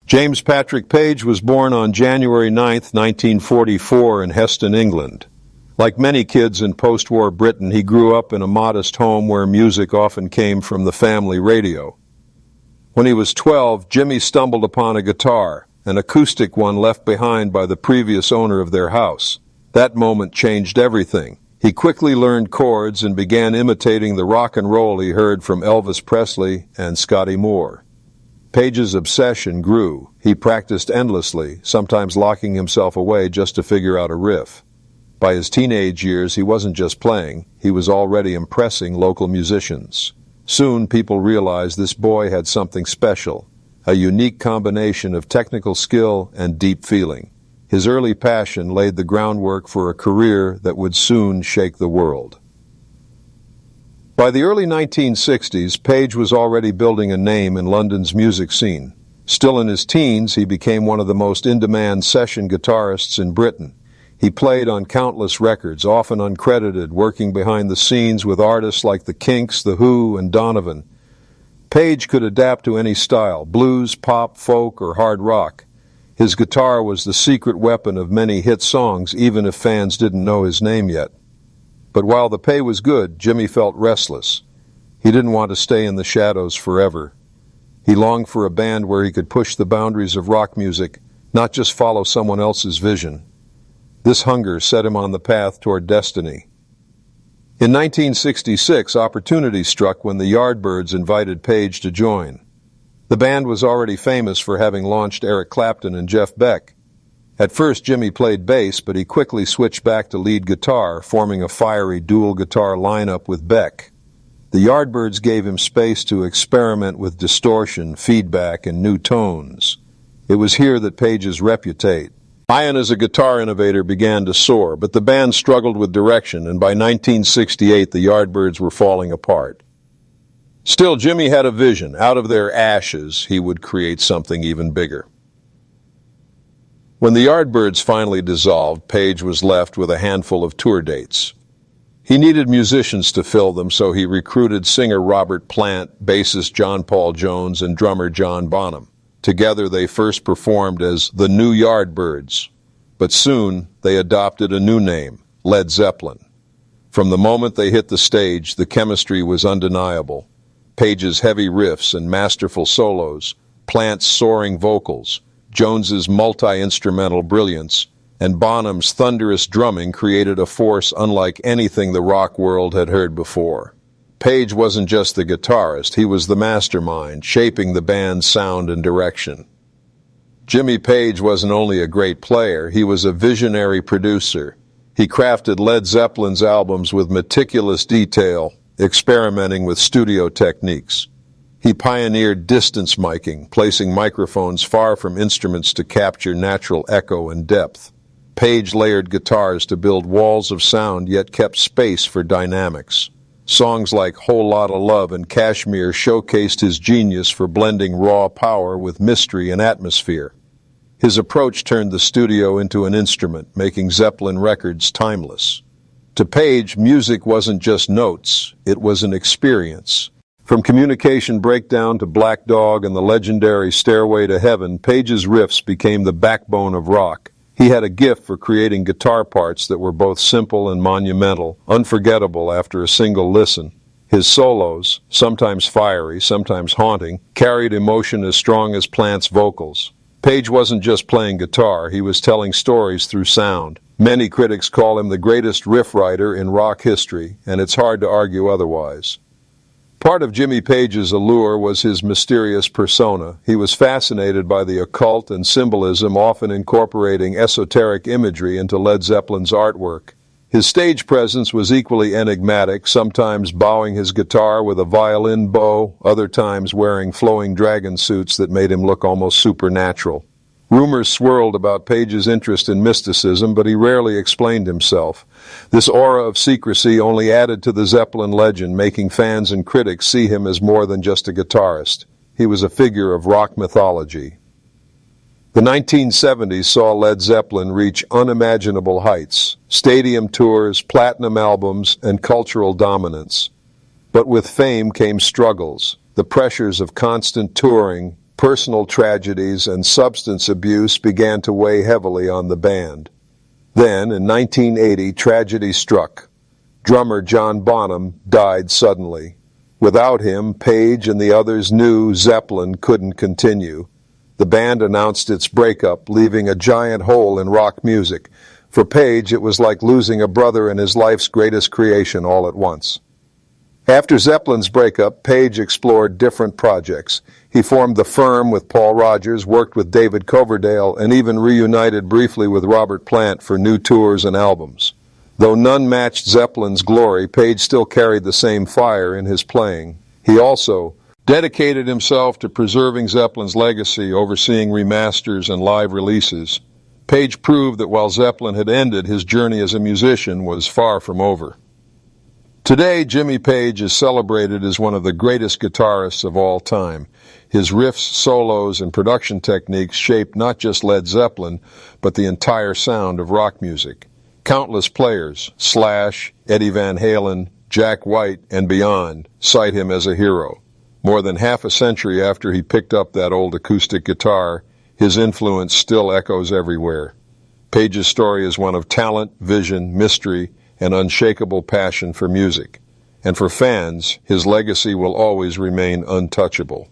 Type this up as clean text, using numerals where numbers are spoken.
James Patrick Page was born on January 9, 1944 in Heston, England. Like many kids in post-war Britain, he grew up in a modest home where music often came from the family radio. When he was 12, Jimmy stumbled upon a guitar, an acoustic one left behind by the previous owner of their house. That moment changed everything. He quickly learned chords and began imitating the rock and roll he heard from Elvis Presley and Scotty Moore. Page's obsession grew. He practiced endlessly, sometimes locking himself away just to figure out a riff. By his teenage years, he wasn't just playing, he was already impressing local musicians. Soon, people realized this boy had something special, a unique combination of technical skill and deep feeling. His early passion laid the groundwork for a career that would soon shake the world. By the early 1960s, Page was already building a name in London's music scene. Still in his teens, he became one of the most in-demand session guitarists in Britain. He played on countless records, often uncredited, working behind the scenes with artists like the Kinks, The Who, and Donovan. Page could adapt to any style, blues, pop, folk, or hard rock. His guitar was the secret weapon of many hit songs, even if fans didn't know his name yet. But while the pay was good, Jimmy felt restless. He didn't want to stay in the shadows forever. He longed for a band where he could push the boundaries of rock music, not just follow someone else's vision. This hunger set him on the path toward destiny. In 1966, opportunity struck when the Yardbirds invited Page to join. The band was already famous for having launched Eric Clapton and Jeff Beck. At first, Jimmy played bass, but he quickly switched back to lead guitar, forming a fiery dual guitar lineup with Beck. The Yardbirds gave him space to experiment with distortion, feedback, and new tones. It was here that Page's reputation as a guitar innovator began to soar, but the band struggled with direction, and by 1968 the Yardbirds were falling apart. Still, Jimmy had a vision. Out of their ashes, he would create something even bigger. When the Yardbirds finally dissolved, Page was left with a handful of tour dates. He needed musicians to fill them, so he recruited singer Robert Plant, bassist John Paul Jones, and drummer John Bonham. Together they first performed as the New Yardbirds, but soon they adopted a new name, Led Zeppelin. From the moment they hit the stage, the chemistry was undeniable. Page's heavy riffs and masterful solos, Plant's soaring vocals, Jones's multi-instrumental brilliance, and Bonham's thunderous drumming created a force unlike anything the rock world had heard before. Page wasn't just the guitarist, he was the mastermind, shaping the band's sound and direction. Jimmy Page wasn't only a great player, he was a visionary producer. He crafted Led Zeppelin's albums with meticulous detail, experimenting with studio techniques. He pioneered distance miking, placing microphones far from instruments to capture natural echo and depth. Page layered guitars to build walls of sound, yet kept space for dynamics. Songs like Whole Lotta Love and Kashmir showcased his genius for blending raw power with mystery and atmosphere. His approach turned the studio into an instrument, making Zeppelin records timeless. To Page, music wasn't just notes, it was an experience. From Communication Breakdown to Black Dog and the legendary Stairway to Heaven, Page's riffs became the backbone of rock. He had a gift for creating guitar parts that were both simple and monumental, unforgettable after a single listen. His solos, sometimes fiery, sometimes haunting, carried emotion as strong as Plant's vocals. Page wasn't just playing guitar, he was telling stories through sound. Many critics call him the greatest riff writer in rock history, and it's hard to argue otherwise. Part of Jimmy Page's allure was his mysterious persona. He was fascinated by the occult and symbolism, often incorporating esoteric imagery into Led Zeppelin's artwork. His stage presence was equally enigmatic, sometimes bowing his guitar with a violin bow, other times wearing flowing dragon suits that made him look almost supernatural. Rumors swirled about Page's interest in mysticism, but he rarely explained himself. This aura of secrecy only added to the Zeppelin legend, making fans and critics see him as more than just a guitarist. He was a figure of rock mythology. The 1970s saw Led Zeppelin reach unimaginable heights, stadium tours, platinum albums, and cultural dominance. But with fame came struggles, the pressures of constant touring, personal tragedies, and substance abuse began to weigh heavily on the band. Then, in 1980, tragedy struck. Drummer John Bonham died suddenly. Without him, Page and the others knew Zeppelin couldn't continue. The band announced its breakup, leaving a giant hole in rock music. For Page, it was like losing a brother and his life's greatest creation all at once. After Zeppelin's breakup, Page explored different projects. He formed The Firm with Paul Rodgers, worked with David Coverdale, and even reunited briefly with Robert Plant for new tours and albums. Though none matched Zeppelin's glory, Page still carried the same fire in his playing. He also dedicated himself to preserving Zeppelin's legacy, overseeing remasters and live releases. Page proved that while Zeppelin had ended, his journey as a musician was far from over. Today, Jimmy Page is celebrated as one of the greatest guitarists of all time. His riffs, solos, and production techniques shaped not just Led Zeppelin, but the entire sound of rock music. Countless players, Slash, Eddie Van Halen, Jack White, and beyond, cite him as a hero. More than half a century after he picked up that old acoustic guitar, his influence still echoes everywhere. Page's story is one of talent, vision, mystery, and unshakable passion for music. And for fans, his legacy will always remain untouchable.